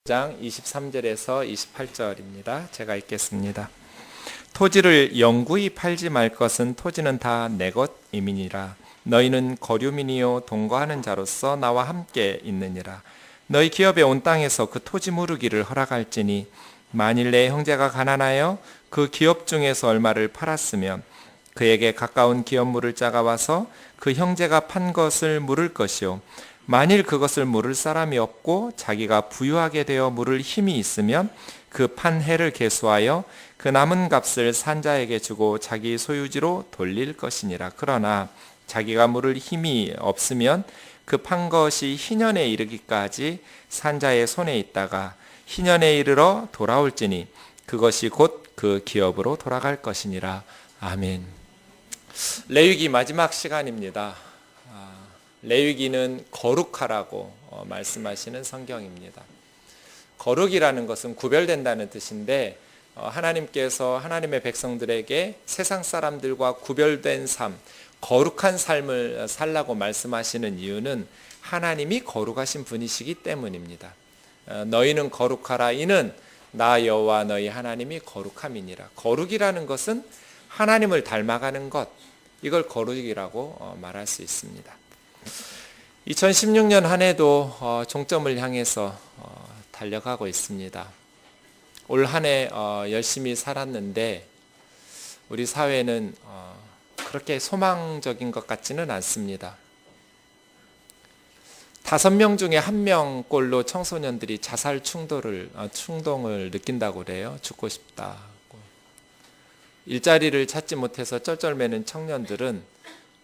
장 23절에서 28절입니다. 제가 읽겠습니다. 토지를 영구히 팔지 말 것은 토지는 다 내 것임이니라. 너희는 거류민이요 동거하는 자로서 나와 함께 있느니라. 너희 기업에 온 땅에서 그 토지 무르기를 허락할지니 만일 내 형제가 가난하여 그 기업 중에서 얼마를 팔았으면 그에게 가까운 기업 물을 자가 와서 그 형제가 판 것을 물을 것이요 만일 그것을 물을 사람이 없고 자기가 부유하게 되어 물을 힘이 있으면 그 판 해를 계수하여 그 남은 값을 산자에게 주고 자기 소유지로 돌릴 것이니라. 그러나 자기가 물을 힘이 없으면 그 판 것이 희년에 이르기까지 산자의 손에 있다가 희년에 이르러 돌아올지니 그것이 곧 그 기업으로 돌아갈 것이니라. 아멘. 레위기 마지막 시간입니다. 레위기는 거룩하라고 말씀하시는 성경입니다. 거룩이라는 것은 구별된다는 뜻인데 하나님께서 하나님의 백성들에게 세상 사람들과 구별된 삶, 거룩한 삶을 살라고 말씀하시는 이유는 하나님이 거룩하신 분이시기 때문입니다. 너희는 거룩하라 이는 나 여호와 너희 하나님이 거룩함이니라. 거룩이라는 것은 하나님을 닮아가는 것, 이걸 거룩이라고 말할 수 있습니다. 2016년 한 해도 종점을 향해서 달려가고 있습니다. 올 한 해 열심히 살았는데 우리 사회는 그렇게 소망적인 것 같지는 않습니다. 5명 중에 1명꼴로 청소년들이 자살 충동을 느낀다고 그래요. 죽고 싶다. 일자리를 찾지 못해서 쩔쩔매는 청년들은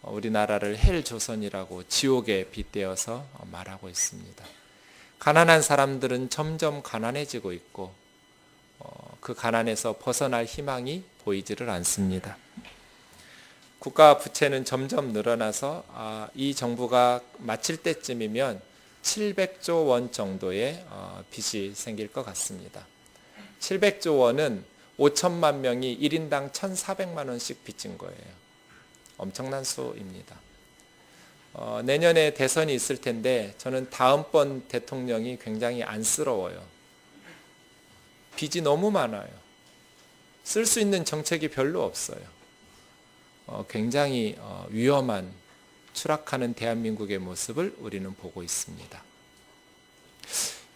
우리나라를 헬 조선이라고 지옥에 빗대어서 말하고 있습니다. 가난한 사람들은 점점 가난해지고 있고 그 가난에서 벗어날 희망이 보이지를 않습니다. 국가 부채는 점점 늘어나서 이 정부가 마칠 때쯤이면 700조 원 정도의 빚이 생길 것 같습니다. 700조 원은 5천만 명이 1인당 1,400만 원씩 빚진 거예요. 엄청난 수입니다. 내년에 대선이 있을 텐데 저는 다음번 대통령이 굉장히 안쓰러워요. 빚이 너무 많아요. 쓸 수 있는 정책이 별로 없어요. 굉장히 위험한 추락하는 대한민국의 모습을 우리는 보고 있습니다.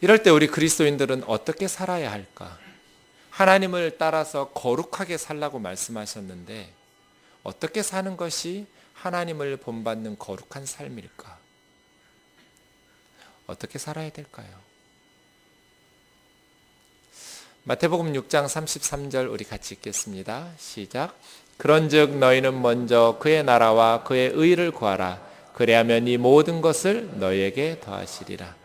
이럴 때 우리 그리스도인들은 어떻게 살아야 할까? 하나님을 따라서 거룩하게 살라고 말씀하셨는데 어떻게 사는 것이 하나님을 본받는 거룩한 삶일까? 어떻게 살아야 될까요? 마태복음 6장 33절 우리 같이 읽겠습니다. 시작. 그런즉 너희는 먼저 그의 나라와 그의 의를 구하라. 그리하면 이 모든 것을 너희에게 더하시리라.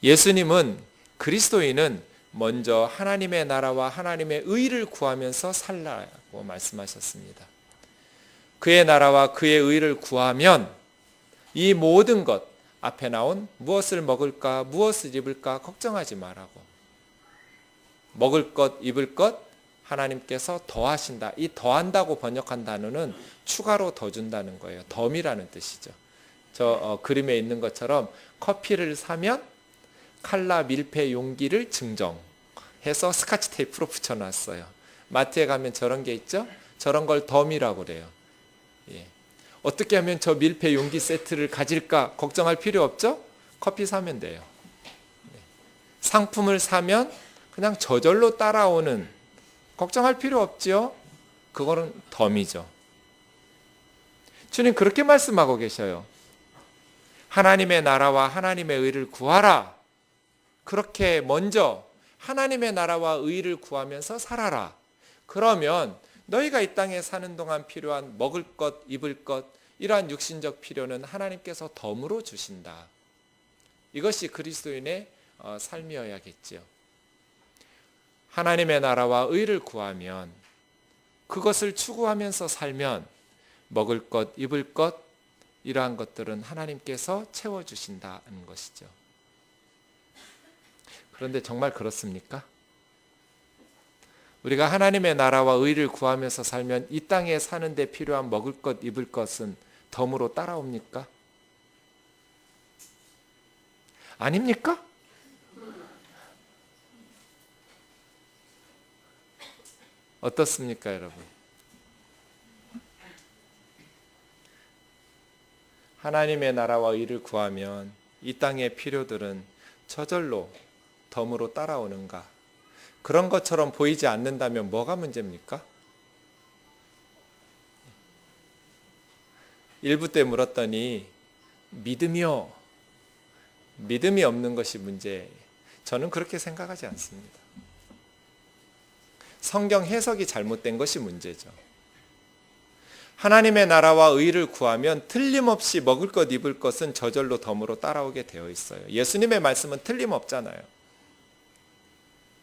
예수님은 그리스도인은 먼저 하나님의 나라와 하나님의 의를 구하면서 살라고 말씀하셨습니다. 그의 나라와 그의 의를 구하면 이 모든 것, 앞에 나온 무엇을 먹을까, 무엇을 입을까 걱정하지 말라고. 먹을 것, 입을 것 하나님께서 더하신다. 이 더한다고 번역한 단어는 추가로 더 준다는 거예요. 덤이라는 뜻이죠. 저 그림에 있는 것처럼 커피를 사면 칼라 밀폐 용기를 증정해서 스카치 테이프로 붙여놨어요. 마트에 가면 저런 게 있죠? 저런 걸 덤이라고 그래요. 예. 어떻게 하면 저 밀폐 용기 세트를 가질까 걱정할 필요 없죠? 커피 사면 돼요. 네. 상품을 사면 그냥 저절로 따라오는 걱정할 필요 없지요? 그거는 덤이죠. 주님 그렇게 말씀하고 계셔요. 하나님의 나라와 하나님의 의를 구하라. 그렇게 먼저 하나님의 나라와 의를 구하면서 살아라. 그러면 너희가 이 땅에 사는 동안 필요한 먹을 것, 입을 것, 이러한 육신적 필요는 하나님께서 덤으로 주신다. 이것이 그리스도인의 삶이어야겠지요. 하나님의 나라와 의를 구하면 그것을 추구하면서 살면 먹을 것, 입을 것, 이러한 것들은 하나님께서 채워주신다는 것이죠. 그런데 정말 그렇습니까? 우리가 하나님의 나라와 의를 구하면서 살면 이 땅에 사는 데 필요한 먹을 것, 입을 것은 덤으로 따라옵니까? 아닙니까? 어떻습니까, 여러분? 하나님의 나라와 의를 구하면 이 땅의 필요들은 저절로 덤으로 따라오는가? 그런 것처럼 보이지 않는다면 뭐가 문제입니까? 1부 때 물었더니 믿음이 없는 것이 문제예요. 저는 그렇게 생각하지 않습니다. 성경 해석이 잘못된 것이 문제죠. 하나님의 나라와 의를 구하면 틀림없이 먹을 것 입을 것은 저절로 덤으로 따라오게 되어 있어요. 예수님의 말씀은 틀림없잖아요.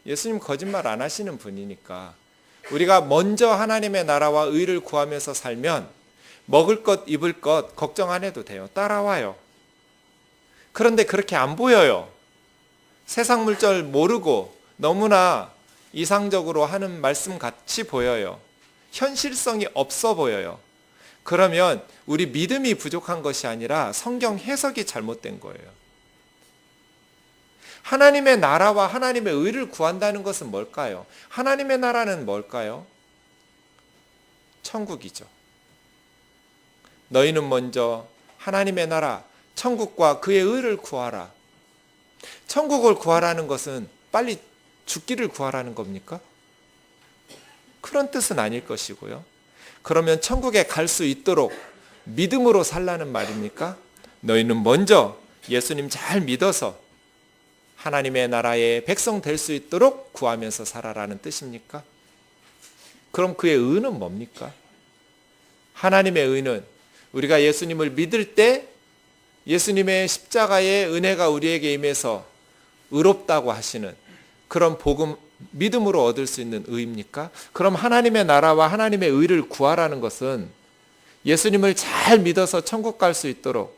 예수님 거짓말 안 하시는 분이니까 우리가 먼저 하나님의 나라와 의를 구하면서 살면 먹을 것 입을 것 걱정 안 해도 돼요. 따라와요. 그런데 그렇게 안 보여요. 세상 물정 모르고 너무나 이상적으로 하는 말씀 같이 보여요. 현실성이 없어 보여요. 그러면 우리 믿음이 부족한 것이 아니라 성경 해석이 잘못된 거예요. 하나님의 나라와 하나님의 의를 구한다는 것은 뭘까요? 하나님의 나라는 뭘까요? 천국이죠. 너희는 먼저 하나님의 나라, 천국과 그의 의를 구하라. 천국을 구하라는 것은 빨리 죽기를 구하라는 겁니까? 그런 뜻은 아닐 것이고요. 그러면 천국에 갈 수 있도록 믿음으로 살라는 말입니까? 너희는 먼저 예수님 잘 믿어서 하나님의 나라의 백성 될 수 있도록 구하면서 살아라는 뜻입니까? 그럼 그의 의는 뭡니까? 하나님의 의는 우리가 예수님을 믿을 때 예수님의 십자가의 은혜가 우리에게 임해서 의롭다고 하시는 그런 복음, 믿음으로 얻을 수 있는 의입니까? 그럼 하나님의 나라와 하나님의 의를 구하라는 것은 예수님을 잘 믿어서 천국 갈 수 있도록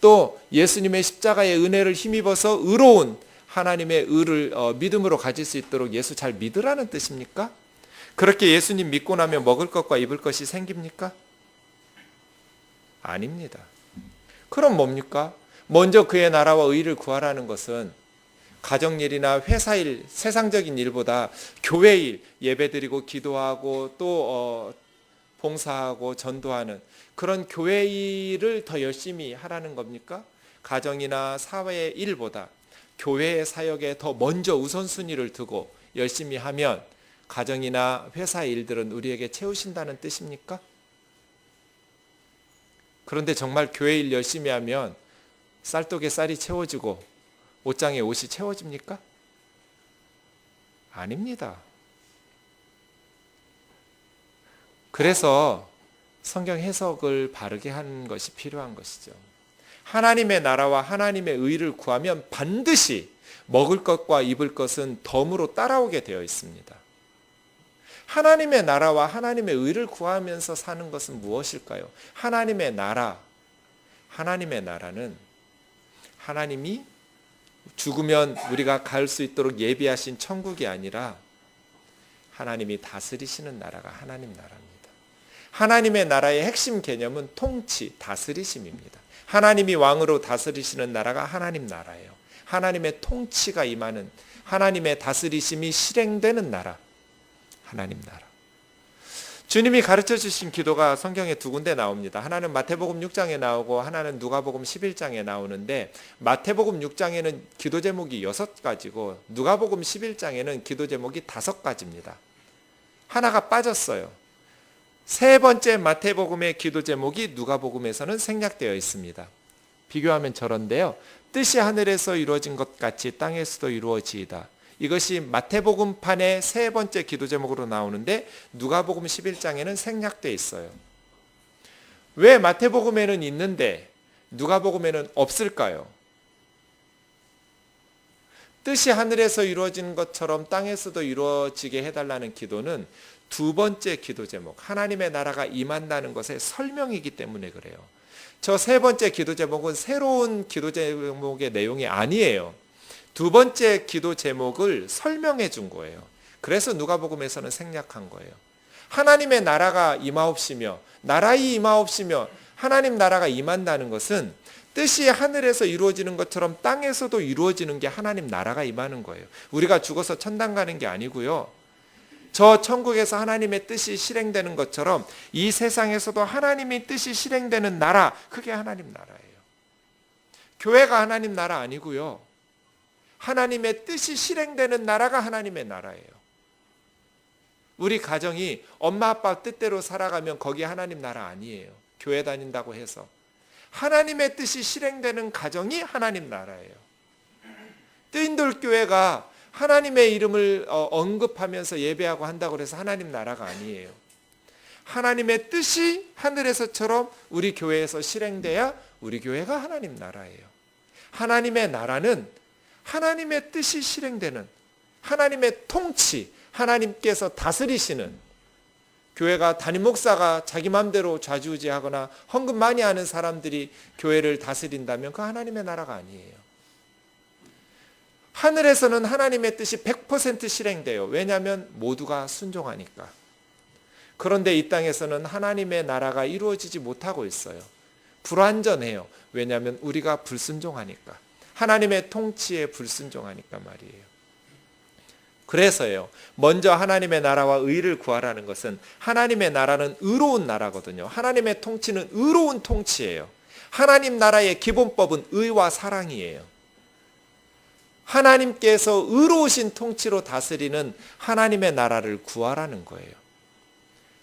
또 예수님의 십자가의 은혜를 힘입어서 의로운 하나님의 의를 믿음으로 가질 수 있도록 예수 잘 믿으라는 뜻입니까? 그렇게 예수님 믿고 나면 먹을 것과 입을 것이 생깁니까? 아닙니다. 그럼 뭡니까? 먼저 그의 나라와 의를 구하라는 것은 가정일이나 회사일, 세상적인 일보다 교회일, 예배드리고 기도하고 또 봉사하고 전도하는 그런 교회 일을 더 열심히 하라는 겁니까? 가정이나 사회의 일보다 교회의 사역에 더 먼저 우선순위를 두고 열심히 하면 가정이나 회사 일들은 우리에게 채우신다는 뜻입니까? 그런데 정말 교회 일 열심히 하면 쌀독에 쌀이 채워지고 옷장에 옷이 채워집니까? 아닙니다. 그래서 성경 해석을 바르게 하는 것이 필요한 것이죠. 하나님의 나라와 하나님의 의를 구하면 반드시 먹을 것과 입을 것은 덤으로 따라오게 되어 있습니다. 하나님의 나라와 하나님의 의를 구하면서 사는 것은 무엇일까요? 하나님의 나라, 하나님의 나라는 하나님이 죽으면 우리가 갈 수 있도록 예비하신 천국이 아니라 하나님이 다스리시는 나라가 하나님 나라입니다. 하나님의 나라의 핵심 개념은 통치, 다스리심입니다. 하나님이 왕으로 다스리시는 나라가 하나님 나라예요. 하나님의 통치가 임하는 하나님의 다스리심이 실행되는 나라, 하나님 나라. 주님이 가르쳐 주신 기도가 성경에 두 군데 나옵니다. 하나는 마태복음 6장에 나오고 하나는 누가복음 11장에 나오는데 마태복음 6장에는 기도 제목이 6가지고 누가복음 11장에는 기도 제목이 5가지입니다. 하나가 빠졌어요. 세 번째 마태복음의 기도 제목이 누가복음에서는 생략되어 있습니다. 비교하면 저런데요. 뜻이 하늘에서 이루어진 것 같이 땅에서도 이루어지이다. 이것이 마태복음판의 세 번째 기도 제목으로 나오는데 누가복음 11장에는 생략되어 있어요. 왜 마태복음에는 있는데 누가복음에는 없을까요? 뜻이 하늘에서 이루어지는 것처럼 땅에서도 이루어지게 해달라는 기도는 두 번째 기도 제목, 하나님의 나라가 임한다는 것의 설명이기 때문에 그래요. 저 세 번째 기도 제목은 새로운 기도 제목의 내용이 아니에요. 두 번째 기도 제목을 설명해 준 거예요. 그래서 누가복음에서는 생략한 거예요. 하나님의 나라가 임하옵시며 나라이 임하옵시며 하나님 나라가 임한다는 것은 뜻이 하늘에서 이루어지는 것처럼 땅에서도 이루어지는 게 하나님 나라가 임하는 거예요. 우리가 죽어서 천당 가는 게 아니고요. 저 천국에서 하나님의 뜻이 실행되는 것처럼 이 세상에서도 하나님의 뜻이 실행되는 나라, 그게 하나님 나라예요. 교회가 하나님 나라 아니고요. 하나님의 뜻이 실행되는 나라가 하나님의 나라예요. 우리 가정이 엄마 아빠 뜻대로 살아가면 거기 하나님 나라 아니에요. 교회 다닌다고 해서. 하나님의 뜻이 실행되는 가정이 하나님 나라예요. 뜨인돌 교회가 하나님의 이름을 언급하면서 예배하고 한다고 해서 하나님 나라가 아니에요. 하나님의 뜻이 하늘에서처럼 우리 교회에서 실행돼야 우리 교회가 하나님 나라예요. 하나님의 나라는 하나님의 뜻이 실행되는, 하나님의 통치, 하나님께서 다스리시는, 교회가 담임 목사가 자기 마음대로 좌지우지하거나 헌금 많이 하는 사람들이 교회를 다스린다면 그 하나님의 나라가 아니에요. 하늘에서는 하나님의 뜻이 100% 실행돼요. 왜냐하면 모두가 순종하니까. 그런데 이 땅에서는 하나님의 나라가 이루어지지 못하고 있어요. 불완전해요. 왜냐하면 우리가 불순종하니까. 하나님의 통치에 불순종하니까 말이에요. 그래서요, 먼저 하나님의 나라와 의를 구하라는 것은, 하나님의 나라는 의로운 나라거든요. 하나님의 통치는 의로운 통치예요. 하나님 나라의 기본법은 의와 사랑이에요. 하나님께서 의로우신 통치로 다스리는 하나님의 나라를 구하라는 거예요.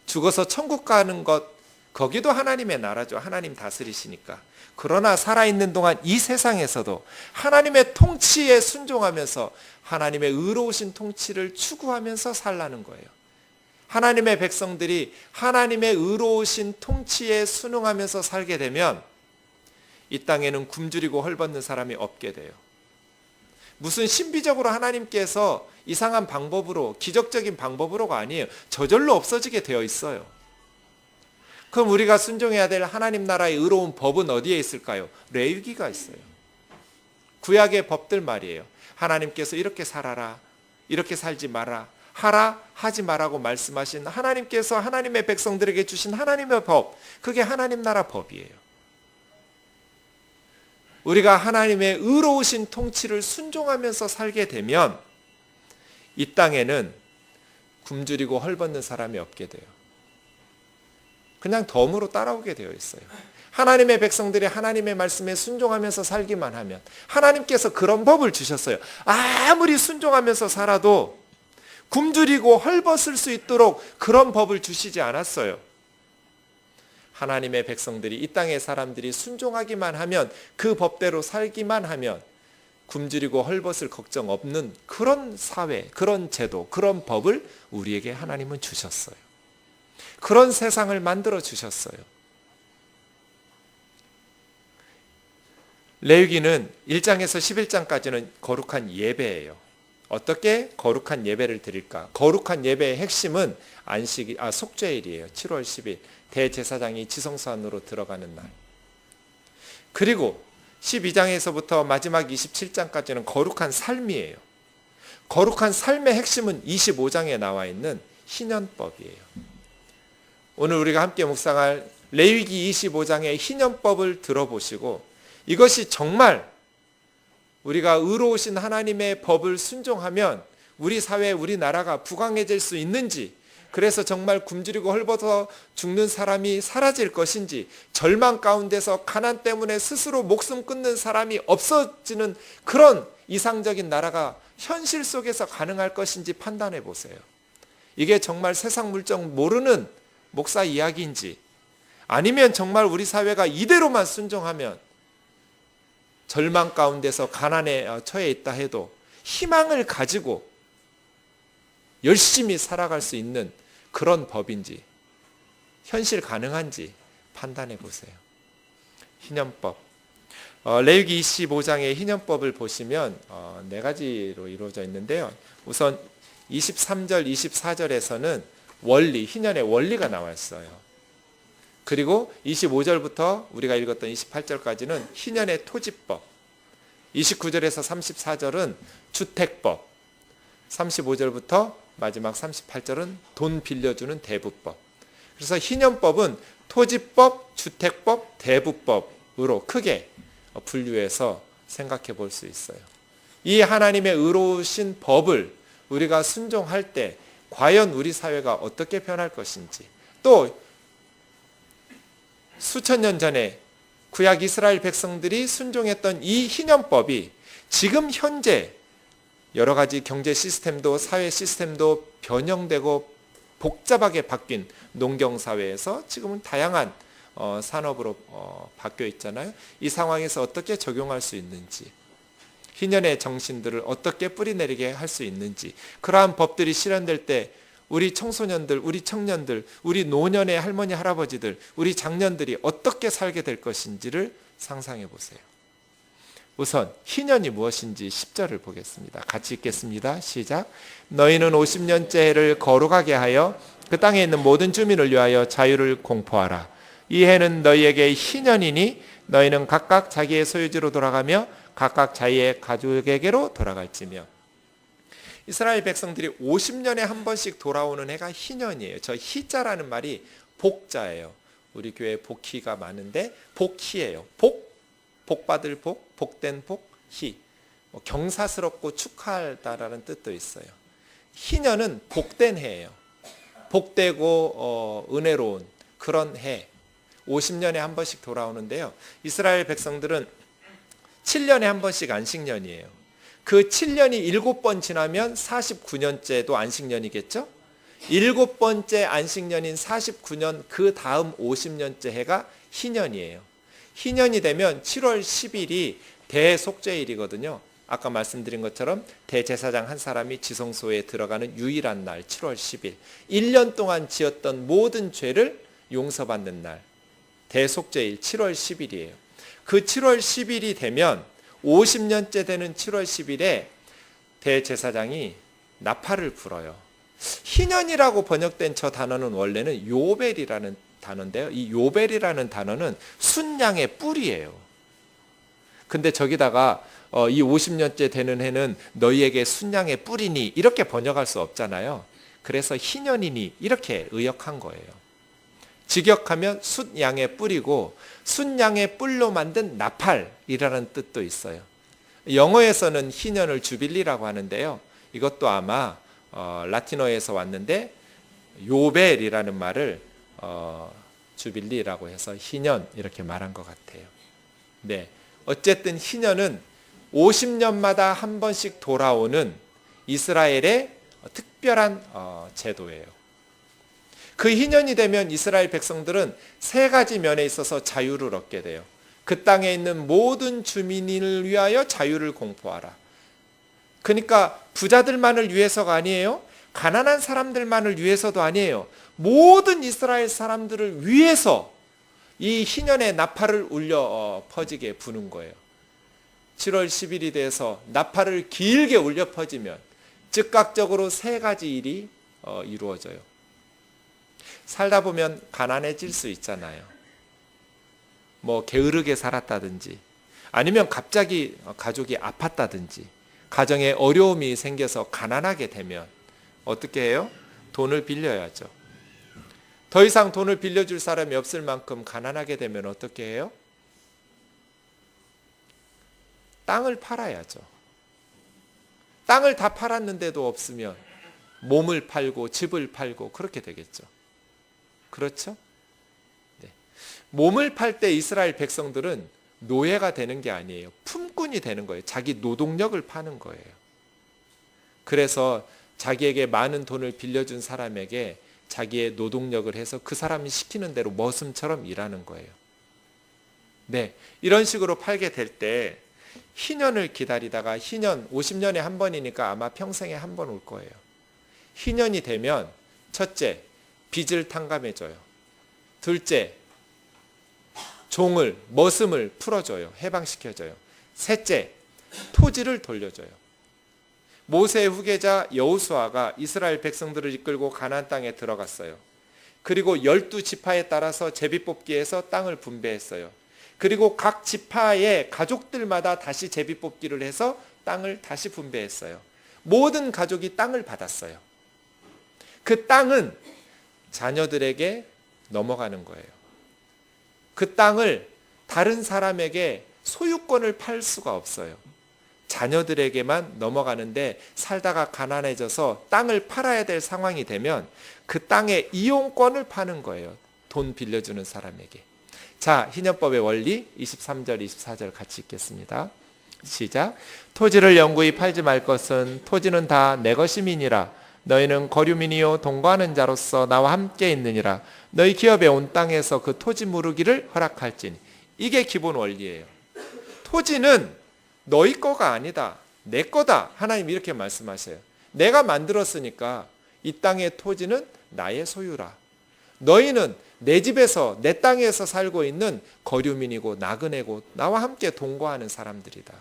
죽어서 천국 가는 것, 거기도 하나님의 나라죠. 하나님 다스리시니까. 그러나 살아있는 동안 이 세상에서도 하나님의 통치에 순종하면서 하나님의 의로우신 통치를 추구하면서 살라는 거예요. 하나님의 백성들이 하나님의 의로우신 통치에 순응하면서 살게 되면 이 땅에는 굶주리고 헐벗는 사람이 없게 돼요. 무슨 신비적으로 하나님께서 이상한 방법으로, 기적적인 방법으로가 아니에요. 저절로 없어지게 되어 있어요. 그럼 우리가 순종해야 될 하나님 나라의 의로운 법은 어디에 있을까요? 레위기가 있어요. 구약의 법들 말이에요. 하나님께서 이렇게 살아라, 이렇게 살지 마라, 하라, 하지 마라고 말씀하신 하나님께서 하나님의 백성들에게 주신 하나님의 법, 그게 하나님 나라 법이에요. 우리가 하나님의 의로우신 통치를 순종하면서 살게 되면 이 땅에는 굶주리고 헐벗는 사람이 없게 돼요. 그냥 덤으로 따라오게 되어 있어요. 하나님의 백성들이 하나님의 말씀에 순종하면서 살기만 하면, 하나님께서 그런 법을 주셨어요. 아무리 순종하면서 살아도 굶주리고 헐벗을 수 있도록 그런 법을 주시지 않았어요. 하나님의 백성들이, 이 땅의 사람들이 순종하기만 하면, 그 법대로 살기만 하면 굶주리고 헐벗을 걱정 없는 그런 사회, 그런 제도, 그런 법을 우리에게 하나님은 주셨어요. 그런 세상을 만들어 주셨어요. 레위기는 1장에서 11장까지는 거룩한 예배예요. 어떻게 거룩한 예배를 드릴까? 거룩한 예배의 핵심은 속죄일이에요. 7월 10일 대제사장이 지성소 안으로 들어가는 날. 그리고 12장에서부터 마지막 27장까지는 거룩한 삶이에요. 거룩한 삶의 핵심은 25장에 나와 있는 희년법이에요. 오늘 우리가 함께 묵상할 레위기 25장의 희년법을 들어보시고, 이것이 정말 우리가 의로우신 하나님의 법을 순종하면 우리 사회, 우리 나라가 부강해질 수 있는지, 그래서 정말 굶주리고 헐벗어 죽는 사람이 사라질 것인지, 절망 가운데서 가난 때문에 스스로 목숨 끊는 사람이 없어지는 그런 이상적인 나라가 현실 속에서 가능할 것인지 판단해 보세요. 이게 정말 세상 물정 모르는 목사 이야기인지, 아니면 정말 우리 사회가 이대로만 순종하면 절망 가운데서 가난에 처해 있다 해도 희망을 가지고 열심히 살아갈 수 있는 그런 법인지, 현실 가능한지 판단해 보세요. 희년법. 레위기 25장의 희년법을 보시면 4가지로 이루어져 있는데요. 우선 23절, 24절에서는 원리, 희년의 원리가 나와 있어요. 그리고 25절부터 우리가 읽었던 28절까지는 희년의 토지법, 29절에서 34절은 주택법, 35절부터 마지막 38절은 돈 빌려주는 대부법. 그래서 희년법은 토지법, 주택법, 대부법으로 크게 분류해서 생각해 볼 수 있어요. 이 하나님의 의로우신 법을 우리가 순종할 때 과연 우리 사회가 어떻게 변할 것인지, 또 수천 년 전에 구약 이스라엘 백성들이 순종했던 이 희년법이 지금 현재 여러 가지 경제 시스템도 사회 시스템도 변형되고 복잡하게 바뀐 농경사회에서 지금은 다양한 산업으로 바뀌어 있잖아요. 이 상황에서 어떻게 적용할 수 있는지, 희년의 정신들을 어떻게 뿌리내리게 할 수 있는지, 그러한 법들이 실현될 때 우리 청소년들, 우리 청년들, 우리 노년의 할머니, 할아버지들, 우리 장년들이 어떻게 살게 될 것인지를 상상해 보세요. 우선 희년이 무엇인지 10절을 보겠습니다. 같이 읽겠습니다. 시작. 너희는 50년째 해를 거룩하게 하여 그 땅에 있는 모든 주민을 위하여 자유를 공포하라. 이 해는 너희에게 희년이니 너희는 각각 자기의 소유지로 돌아가며 각각 자기의 가족에게로 돌아갈지며. 이스라엘 백성들이 50년에 한 번씩 돌아오는 해가 희년이에요. 저 희자라는 말이 복자예요. 우리 교회에 복희가 많은데 복희예요. 복받을 복, 복된 복, 희. 경사스럽고 축하하다라는 뜻도 있어요. 희년은 복된 해예요. 복되고 은혜로운 그런 해. 50년에 한 번씩 돌아오는데요. 이스라엘 백성들은 7년에 한 번씩 안식년이에요. 그 7년이 7번 지나면 49년째도 안식년이겠죠? 7번째 안식년인 49년 그 다음 50년째 해가 희년이에요. 희년이 되면 7월 10일이 대속죄일이거든요. 아까 말씀드린 것처럼 대제사장 한 사람이 지성소에 들어가는 유일한 날 7월 10일. 1년 동안 지었던 모든 죄를 용서받는 날. 대속죄일 7월 10일이에요. 그 7월 10일이 되면 50년째 되는 7월 10일에 대제사장이 나팔을 불어요. 희년이라고 번역된 저 단어는 원래는 요벨이라는 단어인데요. 이 요벨이라는 단어는 순양의 뿔이에요. 근데 저기다가 이 50년째 되는 해는 너희에게 순양의 뿔이니 이렇게 번역할 수 없잖아요. 그래서 희년이니 이렇게 의역한 거예요. 직역하면 순양의 뿔이고 순양의 뿔로 만든 나팔이라는 뜻도 있어요. 영어에서는 희년을 주빌리라고 하는데요. 이것도 아마 라틴어에서 왔는데 요벨이라는 말을 주빌리라고 해서 희년 이렇게 말한 것 같아요. 네, 어쨌든 희년은 50년마다 한 번씩 돌아오는 이스라엘의 특별한 제도예요. 그 희년이 되면 이스라엘 백성들은 세 가지 면에 있어서 자유를 얻게 돼요. 그 땅에 있는 모든 주민을 위하여 자유를 공포하라. 그러니까 부자들만을 위해서가 아니에요. 가난한 사람들만을 위해서도 아니에요. 모든 이스라엘 사람들을 위해서 이 희년의 나팔을 울려 퍼지게 부는 거예요. 7월 10일이 돼서 나팔을 길게 울려 퍼지면 즉각적으로 세 가지 일이 이루어져요. 살다 보면 가난해질 수 있잖아요. 뭐 게으르게 살았다든지 아니면 갑자기 가족이 아팠다든지 가정에 어려움이 생겨서 가난하게 되면 어떻게 해요? 돈을 빌려야죠. 더 이상 돈을 빌려줄 사람이 없을 만큼 가난하게 되면 어떻게 해요? 땅을 팔아야죠. 땅을 다 팔았는데도 없으면 몸을 팔고 집을 팔고 그렇게 되겠죠. 그렇죠? 네. 몸을 팔 때 이스라엘 백성들은 노예가 되는 게 아니에요. 품꾼이 되는 거예요. 자기 노동력을 파는 거예요. 그래서 자기에게 많은 돈을 빌려준 사람에게 자기의 노동력을 해서 그 사람이 시키는 대로 머슴처럼 일하는 거예요. 네, 이런 식으로 팔게 될 때 희년을 기다리다가 희년 50년에 한 번이니까 아마 평생에 한 번 올 거예요. 희년이 되면 첫째, 빚을 탕감해줘요. 둘째, 종을, 머슴을 풀어줘요. 해방시켜줘요. 셋째, 토지를 돌려줘요. 모세의 후계자 여호수아가 이스라엘 백성들을 이끌고 가나안 땅에 들어갔어요. 그리고 12지파에 따라서 제비뽑기에서 땅을 분배했어요. 그리고 각 지파의 가족들마다 다시 제비뽑기를 해서 땅을 다시 분배했어요. 모든 가족이 땅을 받았어요. 그 땅은 자녀들에게 넘어가는 거예요. 그 땅을 다른 사람에게 소유권을 팔 수가 없어요. 자녀들에게만 넘어가는데 살다가 가난해져서 땅을 팔아야 될 상황이 되면 그 땅의 이용권을 파는 거예요. 돈 빌려주는 사람에게. 자, 희년법의 원리 23절 24절 같이 읽겠습니다. 시작. 토지를 영구히 팔지 말 것은 토지는 다 내 것임이니라. 너희는 거류민이요 동거하는 자로서 나와 함께 있느니라. 너희 기업에 온 땅에서 그 토지 무르기를 허락할지니. 이게 기본 원리예요. 토지는 너희 거가 아니다. 내 거다. 하나님 이렇게 말씀하세요. 내가 만들었으니까 이 땅의 토지는 나의 소유라. 너희는 내 집에서 내 땅에서 살고 있는 거류민이고 나그네고 나와 함께 동거하는 사람들이다.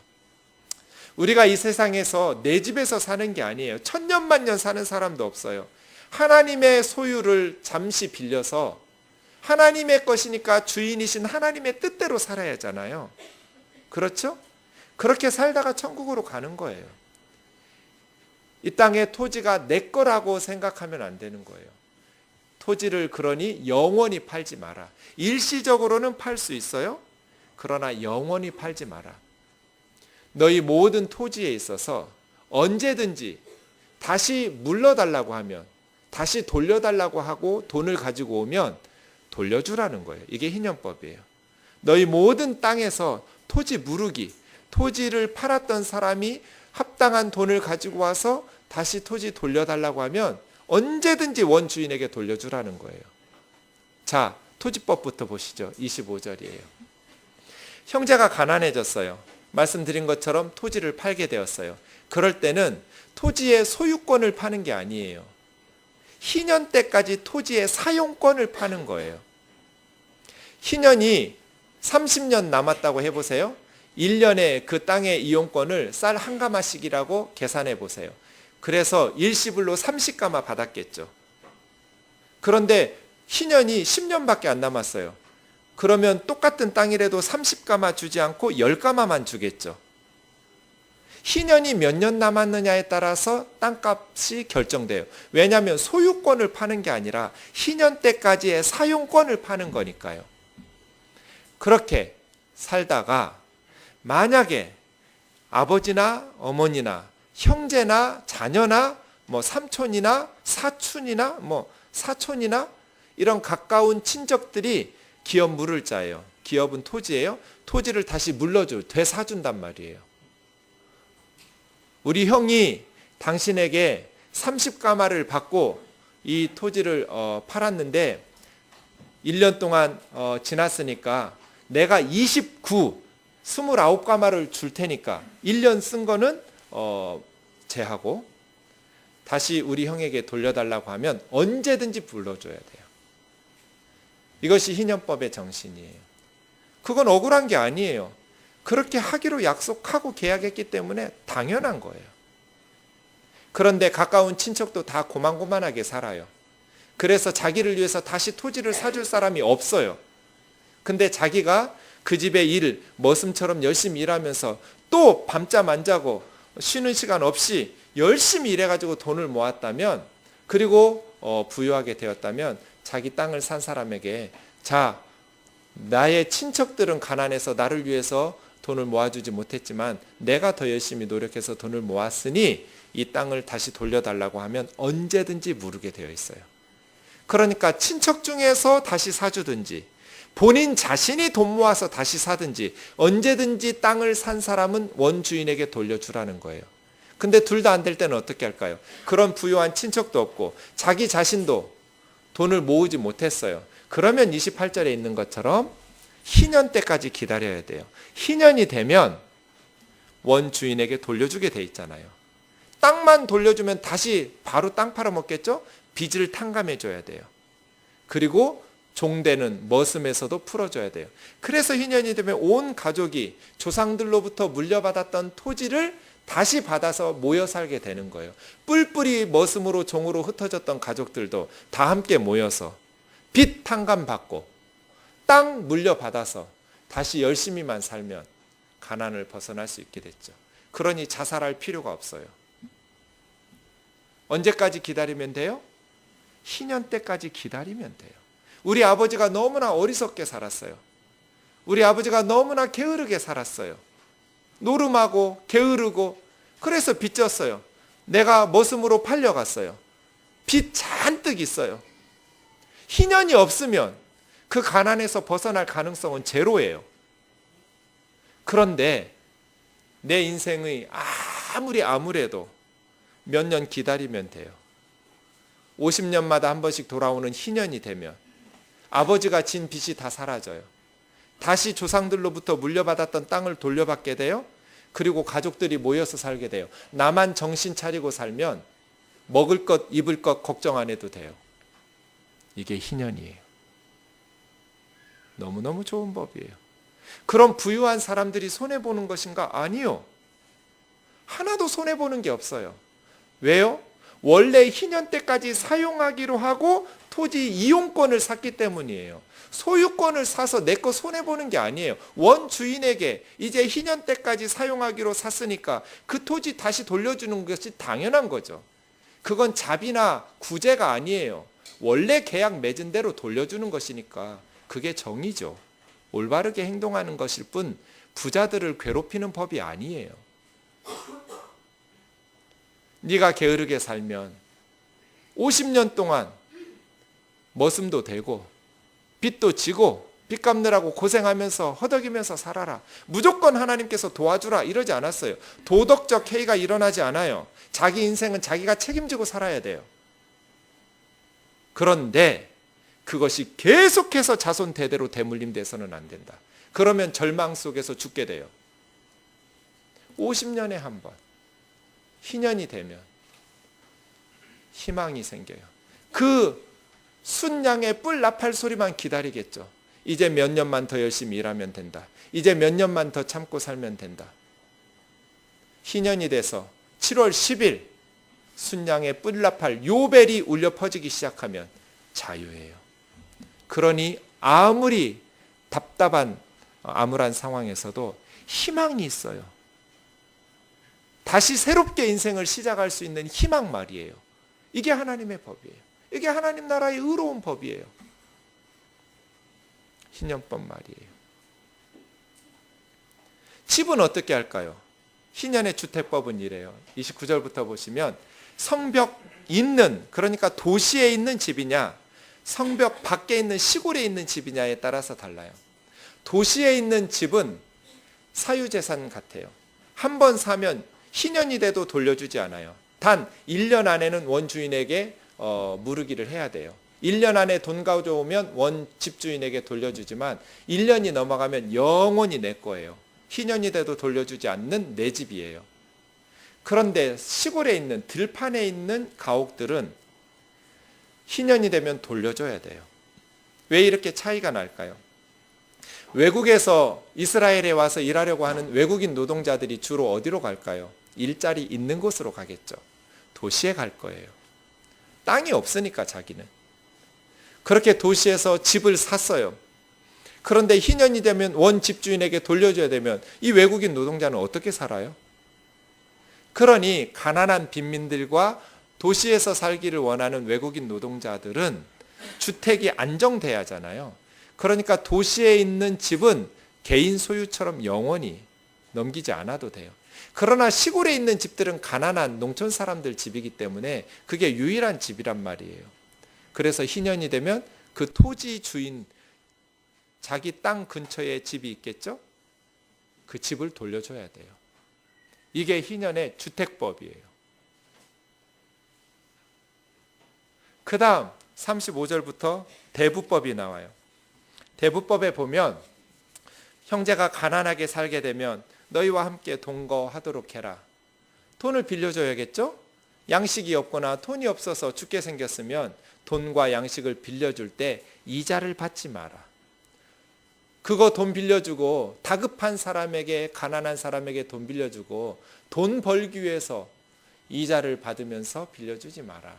우리가 이 세상에서 내 집에서 사는 게 아니에요. 천년만년 사는 사람도 없어요. 하나님의 소유를 잠시 빌려서 하나님의 것이니까 주인이신 하나님의 뜻대로 살아야 하잖아요. 그렇죠? 그렇게 살다가 천국으로 가는 거예요. 이 땅의 토지가 내 거라고 생각하면 안 되는 거예요. 토지를 그러니 영원히 팔지 마라. 일시적으로는 팔 수 있어요. 그러나 영원히 팔지 마라. 너희 모든 토지에 있어서 언제든지 다시 물러달라고 하면, 다시 돌려달라고 하고 돈을 가지고 오면 돌려주라는 거예요. 이게 희년법이에요. 너희 모든 땅에서 토지 무르기, 토지를 팔았던 사람이 합당한 돈을 가지고 와서 다시 토지 돌려달라고 하면 언제든지 원주인에게 돌려주라는 거예요. 자, 토지법부터 보시죠. 25절이에요. 형제가 가난해졌어요. 말씀드린 것처럼 토지를 팔게 되었어요. 그럴 때는 토지의 소유권을 파는 게 아니에요. 희년 때까지 토지의 사용권을 파는 거예요. 희년이 30년 남았다고 해보세요. 1년에 그 땅의 이용권을 쌀 한 가마씩이라고 계산해 보세요. 그래서 일시불로 30가마 받았겠죠. 그런데 희년이 10년밖에 안 남았어요. 그러면 똑같은 땅이라도 30가마 주지 않고 10가마만 주겠죠. 희년이 몇 년 남았느냐에 따라서 땅값이 결정돼요. 왜냐하면 소유권을 파는 게 아니라 희년 때까지의 사용권을 파는 거니까요. 그렇게 살다가 만약에 아버지나 어머니나 형제나 자녀나 삼촌이나 사촌이나 사촌이나 이런 가까운 친척들이 기업 물을 자예요. 기업은 토지예요. 토지를 다시 되사준단 말이에요. 우리 형이 당신에게 30가마를 받고 이 토지를 팔았는데 1년 동안 지났으니까 내가 29가마를 줄 테니까 1년 쓴 거는 제하고 다시 우리 형에게 돌려달라고 하면 언제든지 불러줘야 돼요. 이것이 희년법의 정신이에요. 그건 억울한 게 아니에요. 그렇게 하기로 약속하고 계약했기 때문에 당연한 거예요. 그런데 가까운 친척도 다 고만고만하게 살아요. 그래서 자기를 위해서 다시 토지를 사줄 사람이 없어요. 근데 자기가 그 집의 머슴처럼 열심히 일하면서 또 밤잠 안 자고 쉬는 시간 없이 열심히 일해가지고 돈을 모았다면, 그리고 부유하게 되었다면 자기 땅을 산 사람에게, 자, 나의 친척들은 가난해서 나를 위해서 돈을 모아주지 못했지만 내가 더 열심히 노력해서 돈을 모았으니 이 땅을 다시 돌려달라고 하면 언제든지 물게 되어 있어요. 그러니까 친척 중에서 다시 사주든지 본인 자신이 돈 모아서 다시 사든지 언제든지 땅을 산 사람은 원주인에게 돌려주라는 거예요. 근데 둘 다 안 될 때는 어떻게 할까요? 그런 부유한 친척도 없고 자기 자신도 돈을 모으지 못했어요. 그러면 28절에 있는 것처럼 희년 때까지 기다려야 돼요. 희년이 되면 원주인에게 돌려주게 돼 있잖아요. 땅만 돌려주면 다시 바로 땅 팔아먹겠죠? 빚을 탕감해줘야 돼요. 그리고 종되는 머슴에서도 풀어줘야 돼요. 그래서 희년이 되면 온 가족이 조상들로부터 물려받았던 토지를 다시 받아서 모여 살게 되는 거예요. 뿔뿔이 머슴으로 종으로 흩어졌던 가족들도 다 함께 모여서 빚 탕감받고 땅 물려받아서 다시 열심히만 살면 가난을 벗어날 수 있게 됐죠. 그러니 자살할 필요가 없어요. 언제까지 기다리면 돼요? 희년 때까지 기다리면 돼요. 우리 아버지가 너무나 어리석게 살았어요. 우리 아버지가 너무나 게으르게 살았어요. 노름하고 게으르고 그래서 빚졌어요. 내가 머슴으로 팔려갔어요. 빚 잔뜩 있어요. 희년이 없으면 그 가난에서 벗어날 가능성은 제로예요. 그런데 내 인생의 아무리 암울해도 몇 년 기다리면 돼요. 50년마다 한 번씩 돌아오는 희년이 되면 아버지가 진 빚이 다 사라져요. 다시 조상들로부터 물려받았던 땅을 돌려받게 돼요. 그리고 가족들이 모여서 살게 돼요. 나만 정신 차리고 살면 먹을 것, 입을 것 걱정 안 해도 돼요. 이게 희년이에요. 너무너무 좋은 법이에요. 그럼 부유한 사람들이 손해보는 것인가? 아니요. 하나도 손해보는 게 없어요. 왜요? 원래 희년 때까지 사용하기로 하고 토지 이용권을 샀기 때문이에요. 소유권을 사서 내 거 손해보는 게 아니에요. 원주인에게 이제 희년 때까지 사용하기로 샀으니까 그 토지 다시 돌려주는 것이 당연한 거죠. 그건 자비나 구제가 아니에요. 원래 계약 맺은 대로 돌려주는 것이니까 그게 정의죠. 올바르게 행동하는 것일 뿐 부자들을 괴롭히는 법이 아니에요. 네가 게으르게 살면 50년 동안 머슴도 되고 빚도 지고 빚 갚느라고 고생하면서 허덕이면서 살아라. 무조건 하나님께서 도와주라 이러지 않았어요. 도덕적 해이가 일어나지 않아요. 자기 인생은 자기가 책임지고 살아야 돼요. 그런데 그것이 계속해서 자손 대대로 대물림돼서는 안 된다. 그러면 절망 속에서 죽게 돼요. 50년에 한 번 희년이 되면 희망이 생겨요. 그 순양의 뿔 나팔 소리만 기다리겠죠. 이제 몇 년만 더 열심히 일하면 된다. 이제 몇 년만 더 참고 살면 된다. 희년이 돼서 7월 10일 순양의 뿔 나팔 요벨이 울려 퍼지기 시작하면 자유예요. 그러니 아무리 답답한 암울한 상황에서도 희망이 있어요. 다시 새롭게 인생을 시작할 수 있는 희망 말이에요. 이게 하나님의 법이에요. 이게 하나님 나라의 의로운 법이에요. 희년법 말이에요. 집은 어떻게 할까요? 희년의 주택법은 이래요. 29절부터 보시면 성벽 있는, 그러니까 도시에 있는 집이냐 성벽 밖에 있는 시골에 있는 집이냐에 따라서 달라요. 도시에 있는 집은 사유재산 같아요. 한 번 사면 희년이 돼도 돌려주지 않아요. 단 1년 안에는 원주인에게 무르기를 해야 돼요. 1년 안에 돈 가져오면 원 집주인에게 돌려주지만 1년이 넘어가면 영원히 내 거예요. 희년이 돼도 돌려주지 않는 내 집이에요. 그런데 시골에 있는 들판에 있는 가옥들은 희년이 되면 돌려줘야 돼요. 왜 이렇게 차이가 날까요? 외국에서 이스라엘에 와서 일하려고 하는 외국인 노동자들이 주로 어디로 갈까요? 일자리 있는 곳으로 가겠죠. 도시에 갈 거예요. 땅이 없으니까 자기는. 그렇게 도시에서 집을 샀어요. 그런데 희년이 되면 원 집주인에게 돌려줘야 되면 이 외국인 노동자는 어떻게 살아요? 그러니 가난한 빈민들과 도시에서 살기를 원하는 외국인 노동자들은 주택이 안정돼야 하잖아요. 그러니까 도시에 있는 집은 개인 소유처럼 영원히 넘기지 않아도 돼요. 그러나 시골에 있는 집들은 가난한 농촌 사람들 집이기 때문에 그게 유일한 집이란 말이에요. 그래서 희년이 되면 그 토지 주인, 자기 땅 근처에 집이 있겠죠? 그 집을 돌려줘야 돼요. 이게 희년의 주택법이에요. 그 다음 35절부터 대부법이 나와요. 대부법에 보면 형제가 가난하게 살게 되면 너희와 함께 동거하도록 해라. 돈을 빌려줘야겠죠? 양식이 없거나 돈이 없어서 죽게 생겼으면 돈과 양식을 빌려줄 때 이자를 받지 마라. 그거 돈 빌려주고 다급한 사람에게, 가난한 사람에게 돈 빌려주고 돈 벌기 위해서 이자를 받으면서 빌려주지 마라.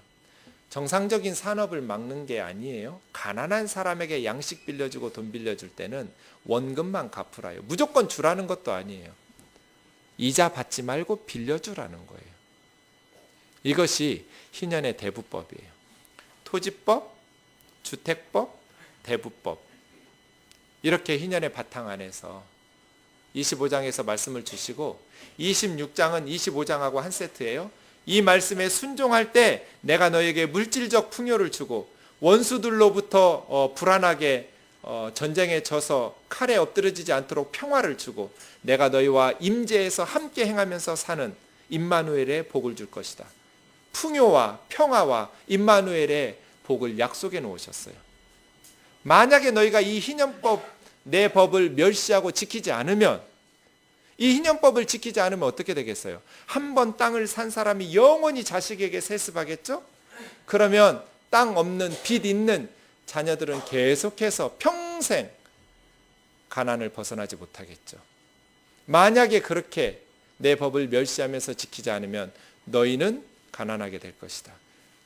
정상적인 산업을 막는 게 아니에요. 가난한 사람에게 양식 빌려주고 돈 빌려줄 때는 원금만 갚으라요. 무조건 주라는 것도 아니에요. 이자 받지 말고 빌려주라는 거예요. 이것이 희년의 대부법이에요. 토지법, 주택법, 대부법. 이렇게 희년의 바탕 안에서 25장에서 말씀을 주시고 26장은 25장하고 한 세트예요. 이 말씀에 순종할 때 내가 너에게 물질적 풍요를 주고 원수들로부터 불안하게 전쟁에 져서 칼에 엎드러지지 않도록 평화를 주고 내가 너희와 임재에서 함께 행하면서 사는 임마누엘의 복을 줄 것이다. 풍요와 평화와 임마누엘의 복을 약속해 놓으셨어요. 만약에 너희가 이 희년법 내 법을 멸시하고 지키지 않으면, 이 희년법을 지키지 않으면 어떻게 되겠어요? 한 번 땅을 산 사람이 영원히 자식에게 세습하겠죠? 그러면 땅 없는 빚 있는 자녀들은 계속해서 평생 가난을 벗어나지 못하겠죠. 만약에 그렇게 내 법을 멸시하면서 지키지 않으면 너희는 가난하게 될 것이다.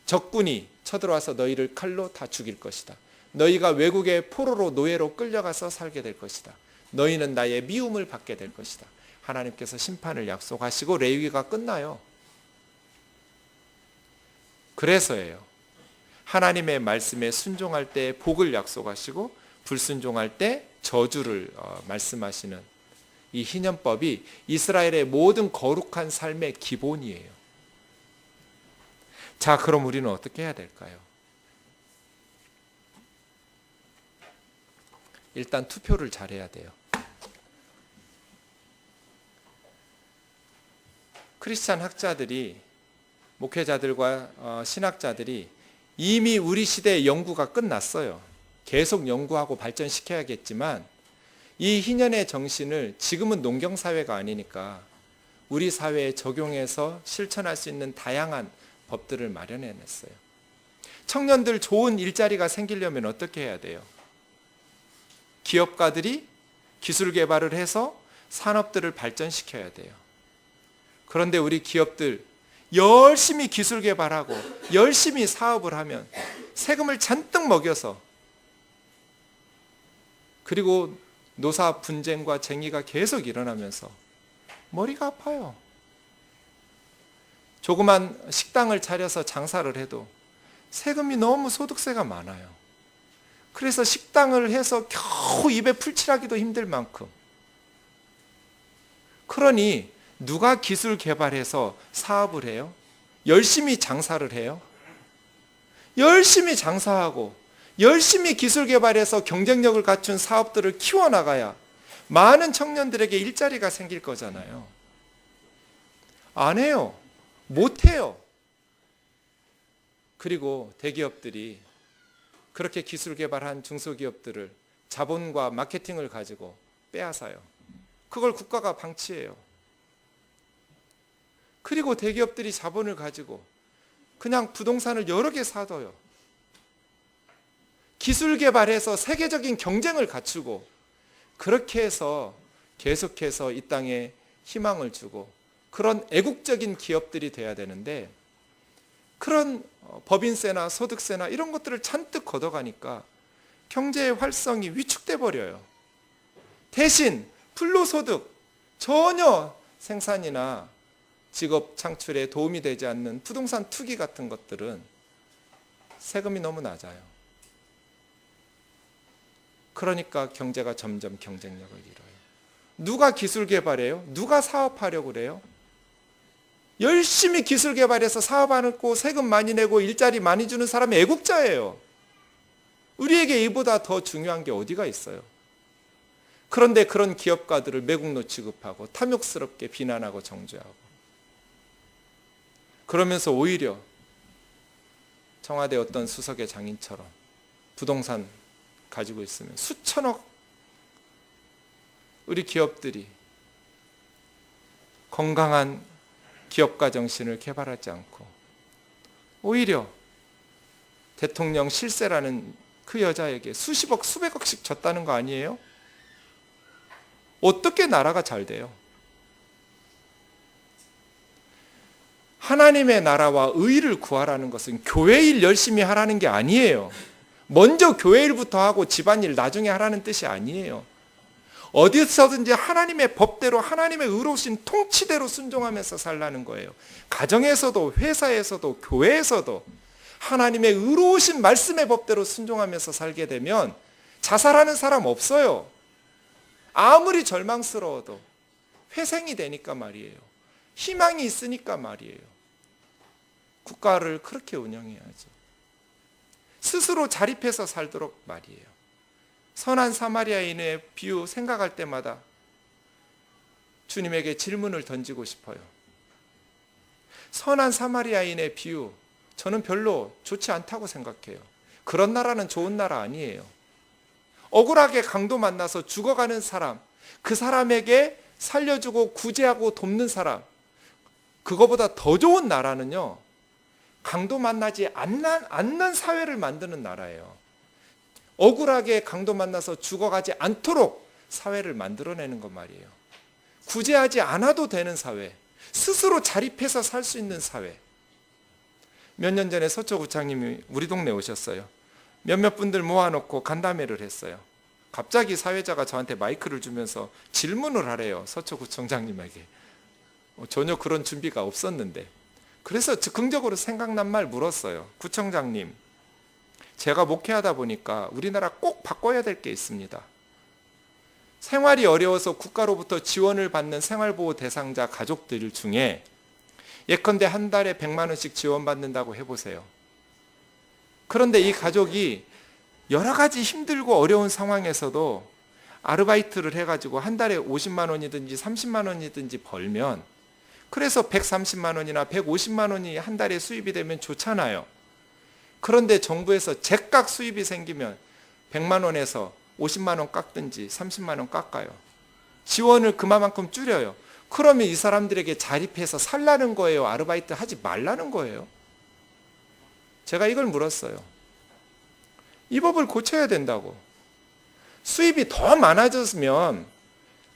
적군이 쳐들어와서 너희를 칼로 다 죽일 것이다. 너희가 외국의 포로로 노예로 끌려가서 살게 될 것이다. 너희는 나의 미움을 받게 될 것이다. 하나님께서 심판을 약속하시고 레위기가 끝나요. 그래서예요. 하나님의 말씀에 순종할 때 복을 약속하시고 불순종할 때 저주를 말씀하시는 이 희년법이 이스라엘의 모든 거룩한 삶의 기본이에요. 자, 그럼 우리는 어떻게 해야 될까요? 일단 투표를 잘해야 돼요. 크리스찬 학자들이, 목회자들과 신학자들이 이미 우리 시대의 연구가 끝났어요. 계속 연구하고 발전시켜야겠지만 이 희년의 정신을 지금은 농경사회가 아니니까 우리 사회에 적용해서 실천할 수 있는 다양한 법들을 마련해냈어요. 청년들 좋은 일자리가 생기려면 어떻게 해야 돼요? 기업가들이 기술 개발을 해서 산업들을 발전시켜야 돼요. 그런데 우리 기업들 열심히 기술 개발하고 열심히 사업을 하면 세금을 잔뜩 먹여서, 그리고 노사 분쟁과 쟁의가 계속 일어나면서 머리가 아파요. 조그만 식당을 차려서 장사를 해도 세금이 너무 소득세가 많아요. 그래서 식당을 해서 겨우 입에 풀칠하기도 힘들 만큼. 그러니 누가 기술 개발해서 사업을 해요? 열심히 장사를 해요? 열심히 장사하고 열심히 기술 개발해서 경쟁력을 갖춘 사업들을 키워나가야 많은 청년들에게 일자리가 생길 거잖아요. 안 해요. 못 해요. 그리고 대기업들이 그렇게 기술 개발한 중소기업들을 자본과 마케팅을 가지고 빼앗아요. 그걸 국가가 방치해요. 그리고 대기업들이 자본을 가지고 그냥 부동산을 여러 개 사둬요. 기술 개발해서 세계적인 경쟁을 갖추고 그렇게 해서 계속해서 이 땅에 희망을 주고 그런 애국적인 기업들이 돼야 되는데, 그런 법인세나 소득세나 이런 것들을 잔뜩 걷어가니까 경제의 활성이 위축돼 버려요. 대신 불로소득, 전혀 생산이나 직업 창출에 도움이 되지 않는 부동산 투기 같은 것들은 세금이 너무 낮아요. 그러니까 경제가 점점 경쟁력을 잃어요. 누가 기술 개발해요? 누가 사업하려고 그래요? 열심히 기술 개발해서 사업하고 세금 많이 내고 일자리 많이 주는 사람이 애국자예요. 우리에게 이보다 더 중요한 게 어디가 있어요? 그런데 그런 기업가들을 매국노 취급하고 탐욕스럽게 비난하고 정죄하고, 그러면서 오히려 청와대 어떤 수석의 장인처럼 부동산 가지고 있으면 수천억 우리 기업들이 건강한 기업가 정신을 개발하지 않고 오히려 대통령 실세라는 그 여자에게 수십억 수백억씩 줬다는 거 아니에요? 어떻게 나라가 잘 돼요? 하나님의 나라와 의를 구하라는 것은 교회 일 열심히 하라는 게 아니에요. 먼저 교회 일부터 하고 집안일 나중에 하라는 뜻이 아니에요. 어디서든지 하나님의 법대로 하나님의 의로우신 통치대로 순종하면서 살라는 거예요. 가정에서도 회사에서도 교회에서도 하나님의 의로우신 말씀의 법대로 순종하면서 살게 되면 자살하는 사람 없어요. 아무리 절망스러워도 회생이 되니까 말이에요. 희망이 있으니까 말이에요. 국가를 그렇게 운영해야죠. 스스로 자립해서 살도록 말이에요. 선한 사마리아인의 비유 생각할 때마다 주님에게 질문을 던지고 싶어요. 선한 사마리아인의 비유, 저는 별로 좋지 않다고 생각해요. 그런 나라는 좋은 나라 아니에요. 억울하게 강도 만나서 죽어가는 사람, 그 사람에게 살려주고 구제하고 돕는 사람, 그거보다 더 좋은 나라는요, 강도 만나지 않는 사회를 만드는 나라예요. 억울하게 강도 만나서 죽어가지 않도록 사회를 만들어내는 것 말이에요. 구제하지 않아도 되는 사회, 스스로 자립해서 살 수 있는 사회. 몇 년 전에 서초구청장님이 우리 동네에 오셨어요. 몇몇 분들 모아놓고 간담회를 했어요. 갑자기 사회자가 저한테 마이크를 주면서 질문을 하래요. 서초구청장님에게. 전혀 그런 준비가 없었는데. 그래서 즉흥적으로 생각난 말 물었어요. 구청장님, 제가 목회하다 보니까 우리나라 꼭 바꿔야 될 게 있습니다. 생활이 어려워서 국가로부터 지원을 받는 생활보호 대상자 가족들 중에 예컨대 한 달에 100만 원씩 지원받는다고 해보세요. 그런데 이 가족이 여러 가지 힘들고 어려운 상황에서도 아르바이트를 해가지고 한 달에 50만 원이든지 30만 원이든지 벌면, 그래서 130만 원이나 150만 원이 한 달에 수입이 되면 좋잖아요. 그런데 정부에서 제깍 수입이 생기면 100만 원에서 50만 원 깎든지 30만 원 깎아요. 지원을 그만큼 줄여요. 그러면 이 사람들에게 자립해서 살라는 거예요? 아르바이트 하지 말라는 거예요? 제가 이걸 물었어요. 이 법을 고쳐야 된다고. 수입이 더 많아졌으면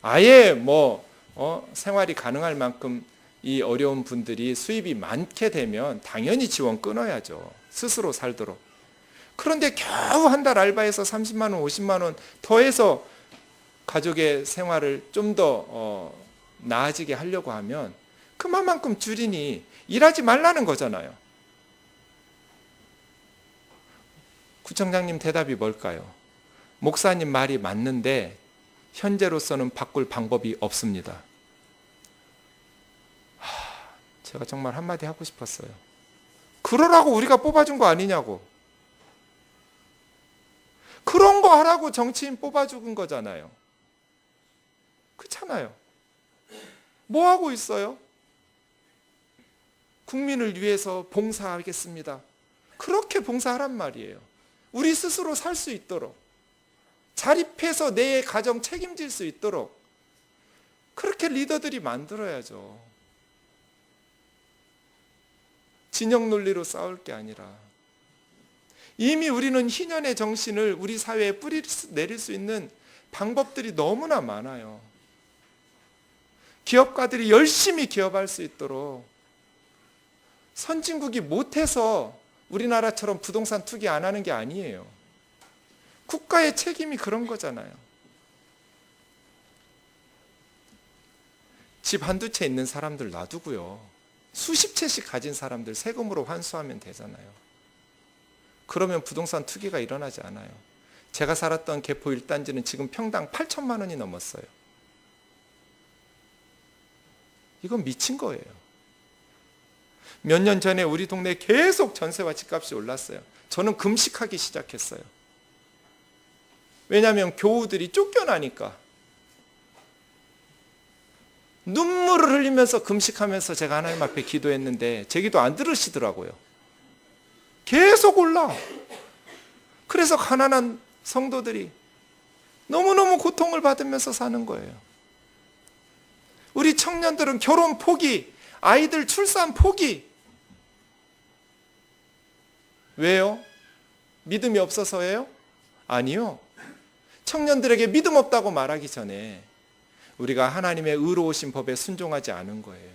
아예 생활이 가능할 만큼 이 어려운 분들이 수입이 많게 되면 당연히 지원 끊어야죠. 스스로 살도록. 그런데 겨우 한 달 알바해서 30만 원, 50만 원 더해서 가족의 생활을 좀 더 나아지게 하려고 하면 그만큼 줄이니 일하지 말라는 거잖아요. 구청장님 대답이 뭘까요? 목사님 말이 맞는데 현재로서는 바꿀 방법이 없습니다. 제가 정말 한마디 하고 싶었어요. 그러라고 우리가 뽑아준 거 아니냐고. 그런 거 하라고 정치인 뽑아준 거잖아요. 그렇잖아요. 뭐 하고 있어요? 국민을 위해서 봉사하겠습니다. 그렇게 봉사하란 말이에요. 우리 스스로 살 수 있도록, 자립해서 내 가정 책임질 수 있도록 그렇게 리더들이 만들어야죠. 진영 논리로 싸울 게 아니라. 이미 우리는 희년의 정신을 우리 사회에 내릴 수 있는 방법들이 너무나 많아요. 기업가들이 열심히 기업할 수 있도록, 선진국이 못해서 우리나라처럼 부동산 투기 안 하는 게 아니에요. 국가의 책임이 그런 거잖아요. 집 한두 채 있는 사람들 놔두고요. 수십 채씩 가진 사람들 세금으로 환수하면 되잖아요. 그러면 부동산 투기가 일어나지 않아요. 제가 살았던 개포 1단지는 지금 평당 8천만 원이 넘었어요. 이건 미친 거예요. 몇 년 전에 우리 동네에 계속 전세와 집값이 올랐어요. 저는 금식하기 시작했어요. 왜냐하면 교우들이 쫓겨나니까. 눈물을 흘리면서 금식하면서 제가 하나님 앞에 기도했는데 제 기도 안 들으시더라고요. 계속 올라. 그래서 가난한 성도들이 너무너무 고통을 받으면서 사는 거예요. 우리 청년들은 결혼 포기, 아이들 출산 포기. 왜요? 믿음이 없어서예요? 아니요. 청년들에게 믿음 없다고 말하기 전에 우리가 하나님의 의로우신 법에 순종하지 않은 거예요.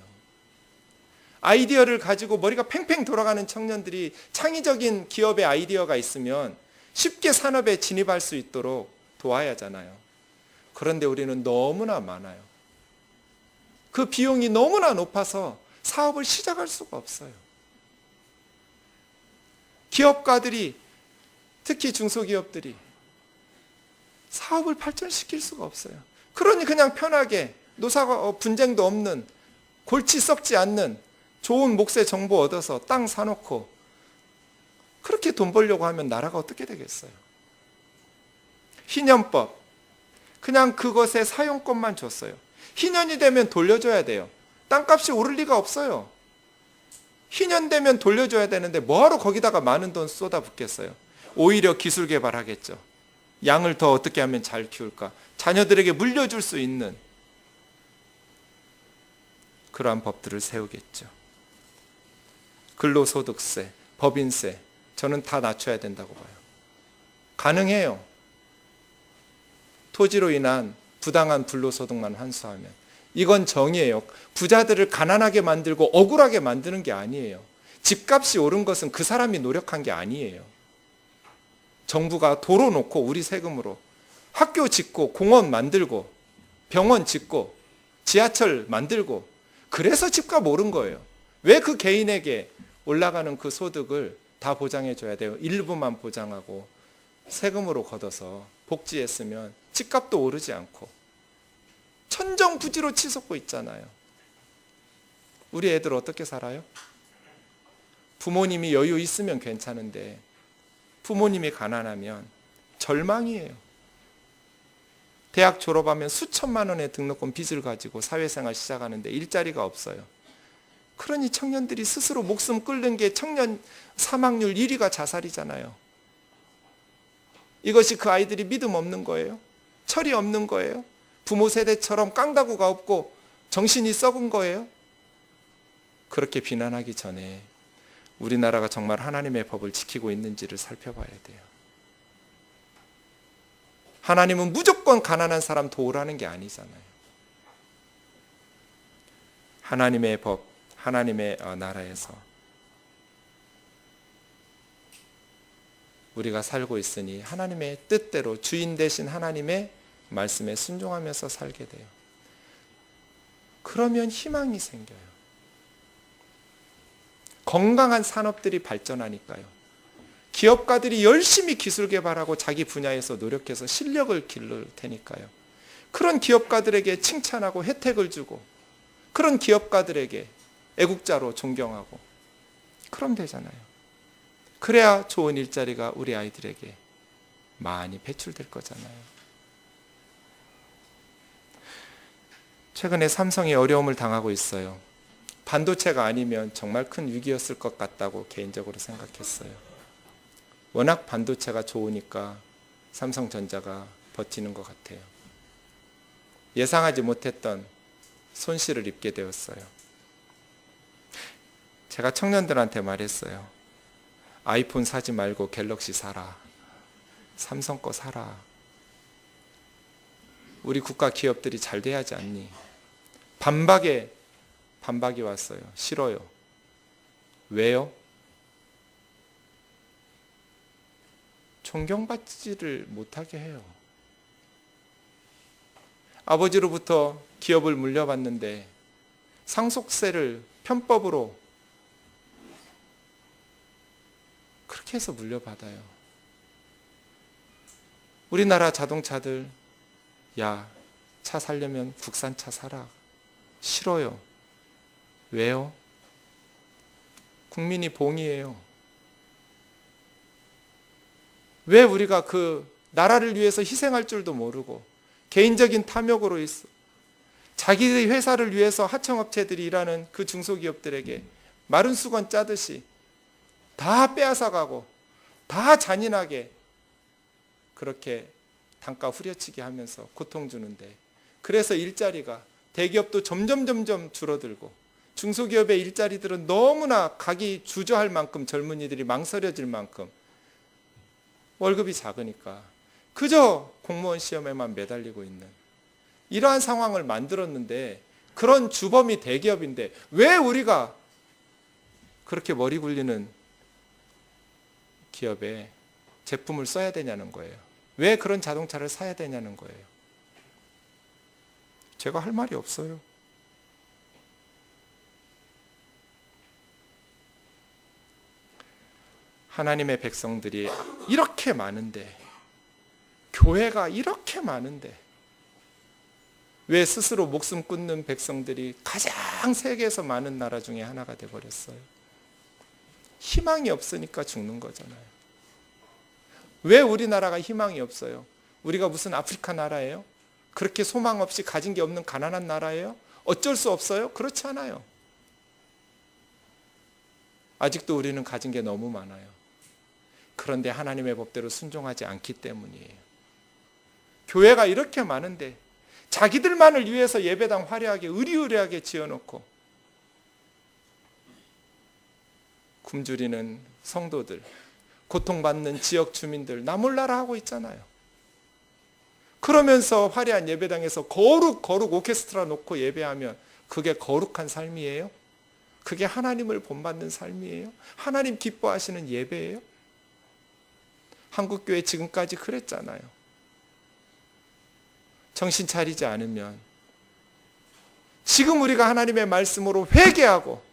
아이디어를 가지고 머리가 팽팽 돌아가는 청년들이 창의적인 기업의 아이디어가 있으면 쉽게 산업에 진입할 수 있도록 도와야 하잖아요. 그런데 우리는 너무나 많아요. 그 비용이 너무나 높아서 사업을 시작할 수가 없어요. 기업가들이, 특히 중소기업들이 사업을 발전시킬 수가 없어요. 그러니 그냥 편하게 노사가 분쟁도 없는, 골치 썩지 않는 좋은 몫의 정보 얻어서 땅 사놓고 그렇게 돈 벌려고 하면 나라가 어떻게 되겠어요? 희년법, 그냥 그것의 사용권만 줬어요. 희년이 되면 돌려줘야 돼요. 땅값이 오를 리가 없어요. 희년 되면 돌려줘야 되는데 뭐하러 거기다가 많은 돈 쏟아붓겠어요? 오히려 기술 개발하겠죠. 양을 더 어떻게 하면 잘 키울까? 자녀들에게 물려줄 수 있는 그러한 법들을 세우겠죠. 근로소득세, 법인세, 저는 다 낮춰야 된다고 봐요. 가능해요. 토지로 인한 부당한 불로소득만 환수하면. 이건 정의예요. 부자들을 가난하게 만들고 억울하게 만드는 게 아니에요. 집값이 오른 것은 그 사람이 노력한 게 아니에요. 정부가 도로 놓고 우리 세금으로 학교 짓고 공원 만들고 병원 짓고 지하철 만들고 그래서 집값 오른 거예요. 왜 그 개인에게 올라가는 그 소득을 다 보장해 줘야 돼요? 일부만 보장하고 세금으로 걷어서 복지했으면 집값도 오르지 않고 천정부지로 치솟고 있잖아요. 우리 애들 어떻게 살아요? 부모님이 여유 있으면 괜찮은데 부모님이 가난하면 절망이에요. 대학 졸업하면 수천만 원의 등록금 빚을 가지고 사회생활 시작하는데 일자리가 없어요. 그러니 청년들이 스스로 목숨 끊는 게 청년 사망률 1위가 자살이잖아요. 이것이 그 아이들이 믿음 없는 거예요? 철이 없는 거예요? 부모 세대처럼 깡다구가 없고 정신이 썩은 거예요? 그렇게 비난하기 전에 우리나라가 정말 하나님의 법을 지키고 있는지를 살펴봐야 돼요. 하나님은 무조건 가난한 사람 도우라는 게 아니잖아요. 하나님의 법, 하나님의 나라에서 우리가 살고 있으니 하나님의 뜻대로 주인 되신 하나님의 말씀에 순종하면서 살게 돼요. 그러면 희망이 생겨요. 건강한 산업들이 발전하니까요. 기업가들이 열심히 기술 개발하고 자기 분야에서 노력해서 실력을 기를 테니까요. 그런 기업가들에게 칭찬하고 혜택을 주고 그런 기업가들에게 애국자로 존경하고 그럼 되잖아요. 그래야 좋은 일자리가 우리 아이들에게 많이 배출될 거잖아요. 최근에 삼성이 어려움을 당하고 있어요. 반도체가 아니면 정말 큰 위기였을 것 같다고 개인적으로 생각했어요. 워낙 반도체가 좋으니까 삼성전자가 버티는 것 같아요. 예상하지 못했던 손실을 입게 되었어요. 제가 청년들한테 말했어요. 아이폰 사지 말고 갤럭시 사라. 삼성 거 사라. 우리 국가 기업들이 잘 돼야지 않니? 반박이 왔어요. 싫어요. 왜요? 존경받지를 못하게 해요. 아버지로부터 기업을 물려받는데 상속세를 편법으로 그렇게 해서 물려받아요. 우리나라 자동차들, 야, 차 사려면 국산차 사라. 싫어요. 왜요? 국민이 봉이에요. 왜 우리가 그 나라를 위해서 희생할 줄도 모르고 개인적인 탐욕으로 있어. 자기의 회사를 위해서 하청업체들이 일하는 그 중소기업들에게 마른 수건 짜듯이 다 빼앗아가고 다 잔인하게 그렇게 단가 후려치기 하면서 고통 주는데 그래서 일자리가 대기업도 점점 줄어들고 중소기업의 일자리들은 너무나 가기 주저할 만큼 젊은이들이 망설여질 만큼 월급이 작으니까 그저 공무원 시험에만 매달리고 있는 이러한 상황을 만들었는데 그런 주범이 대기업인데 왜 우리가 그렇게 머리 굴리는 기업에 제품을 써야 되냐는 거예요. 왜 그런 자동차를 사야 되냐는 거예요. 제가 할 말이 없어요. 하나님의 백성들이 이렇게 많은데 교회가 이렇게 많은데 왜 스스로 목숨 끊는 백성들이 가장 세계에서 많은 나라 중에 하나가 되어버렸어요? 희망이 없으니까 죽는 거잖아요. 왜 우리나라가 희망이 없어요? 우리가 무슨 아프리카 나라예요? 그렇게 소망 없이 가진 게 없는 가난한 나라예요? 어쩔 수 없어요? 그렇지 않아요. 아직도 우리는 가진 게 너무 많아요. 그런데 하나님의 법대로 순종하지 않기 때문이에요. 교회가 이렇게 많은데 자기들만을 위해서 예배당 화려하게 의리의리하게 지어놓고 굶주리는 성도들, 고통받는 지역 주민들 나 몰라라 하고 있잖아요. 그러면서 화려한 예배당에서 거룩 오케스트라 놓고 예배하면 그게 거룩한 삶이에요? 그게 하나님을 본받는 삶이에요? 하나님 기뻐하시는 예배예요? 한국교회 지금까지 그랬잖아요. 정신 차리지 않으면, 지금 우리가 하나님의 말씀으로 회개하고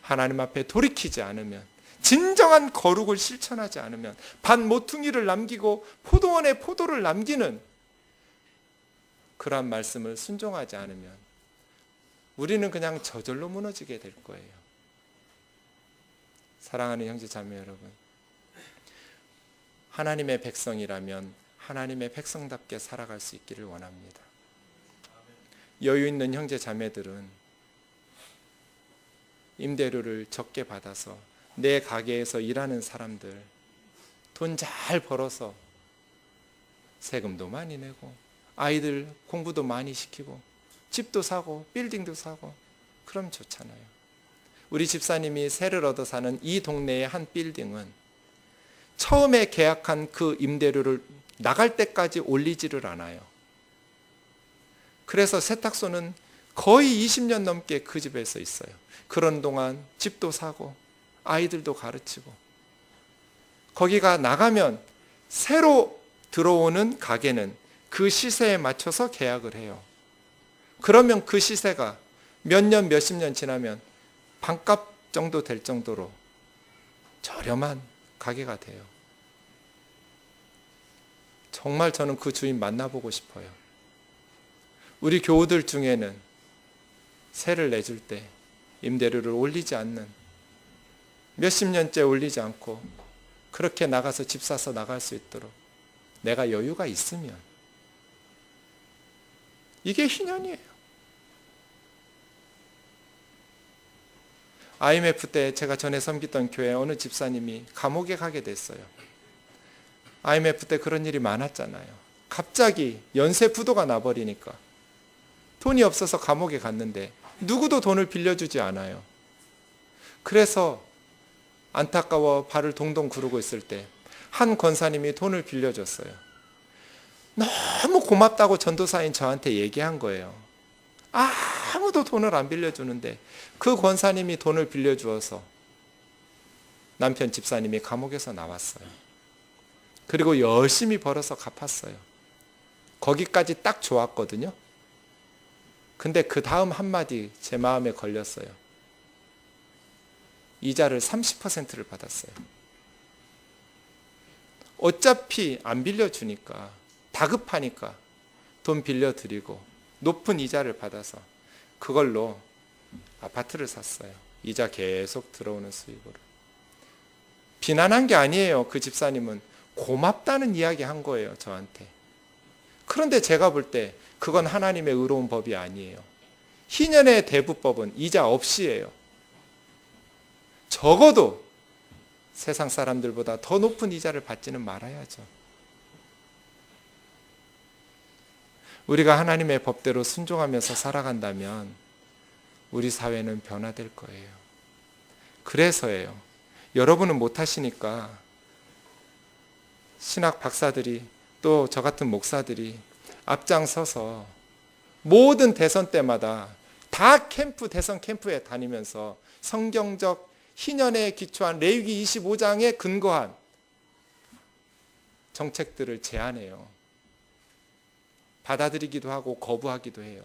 하나님 앞에 돌이키지 않으면, 진정한 거룩을 실천하지 않으면, 밭 모퉁이를 남기고 포도원에 포도를 남기는 그러한 말씀을 순종하지 않으면 우리는 그냥 저절로 무너지게 될 거예요. 사랑하는 형제 자매 여러분, 하나님의 백성이라면 하나님의 백성답게 살아갈 수 있기를 원합니다. 여유 있는 형제 자매들은 임대료를 적게 받아서 내 가게에서 일하는 사람들, 돈 잘 벌어서 세금도 많이 내고 아이들 공부도 많이 시키고 집도 사고 빌딩도 사고 그럼 좋잖아요. 우리 집사님이 세를 얻어 사는 이 동네의 한 빌딩은 처음에 계약한 그 임대료를 나갈 때까지 올리지를 않아요. 그래서 세탁소는 거의 20년 넘게 그 집에서 있어요. 그런 동안 집도 사고 아이들도 가르치고, 거기가 나가면 새로 들어오는 가게는 그 시세에 맞춰서 계약을 해요. 그러면 그 시세가 몇 년, 몇십 년 지나면 반값 정도 될 정도로 저렴한 가게가 돼요. 정말 저는 그 주인 만나보고 싶어요. 우리 교우들 중에는 세를 내줄 때 임대료를 올리지 않는, 몇십 년째 올리지 않고 그렇게 나가서 집 사서 나갈 수 있도록 내가 여유가 있으면, 이게 희년이에요. IMF 때 제가 전에 섬기던 교회 어느 집사님이 감옥에 가게 됐어요. IMF 때 그런 일이 많았잖아요. 갑자기 연쇄 부도가 나버리니까 돈이 없어서 감옥에 갔는데 누구도 돈을 빌려주지 않아요. 그래서 안타까워 발을 동동 구르고 있을 때 한 권사님이 돈을 빌려줬어요. 너무 고맙다고 전도사인 저한테 얘기한 거예요. 아무도 돈을 안 빌려주는데 그 권사님이 돈을 빌려주어서 남편 집사님이 감옥에서 나왔어요. 그리고 열심히 벌어서 갚았어요. 거기까지 딱 좋았거든요. 근데 그 다음 한마디 제 마음에 걸렸어요. 이자를 30%를 받았어요. 어차피 안 빌려주니까, 다급하니까 돈 빌려드리고 높은 이자를 받아서 그걸로 아파트를 샀어요. 이자 계속 들어오는 수익으로. 비난한 게 아니에요. 그 집사님은 고맙다는 이야기 한 거예요, 저한테. 그런데 제가 볼 때 그건 하나님의 의로운 법이 아니에요. 희년의 대부법은 이자 없이예요. 적어도 세상 사람들보다 더 높은 이자를 받지는 말아야죠. 우리가 하나님의 법대로 순종하면서 살아간다면 우리 사회는 변화될 거예요. 그래서예요. 여러분은 못하시니까 신학 박사들이, 또 저 같은 목사들이 앞장서서 모든 대선 때마다 다 대선 캠프에 다니면서 성경적 희년에 기초한 레위기 25장에 근거한 정책들을 제안해요. 받아들이기도 하고 거부하기도 해요.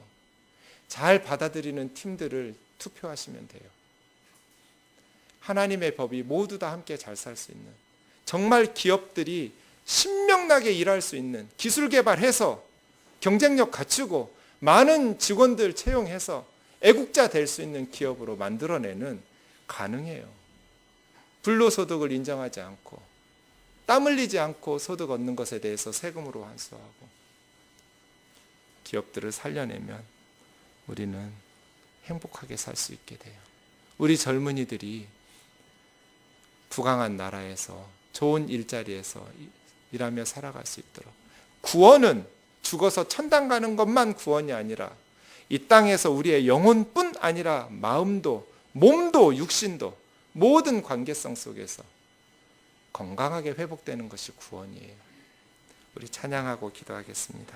잘 받아들이는 팀들을 투표하시면 돼요. 하나님의 법이 모두 다 함께 잘 살 수 있는, 정말 기업들이 신명나게 일할 수 있는, 기술 개발해서 경쟁력 갖추고 많은 직원들 채용해서 애국자 될 수 있는 기업으로 만들어내는 가능해요. 불로소득을 인정하지 않고 땀 흘리지 않고 소득 얻는 것에 대해서 세금으로 환수하고 기업들을 살려내면 우리는 행복하게 살 수 있게 돼요. 우리 젊은이들이 부강한 나라에서 좋은 일자리에서 일하며 살아갈 수 있도록, 구원은 죽어서 천당 가는 것만 구원이 아니라 이 땅에서 우리의 영혼뿐 아니라 마음도 몸도 육신도 모든 관계성 속에서 건강하게 회복되는 것이 구원이에요. 우리 찬양하고 기도하겠습니다.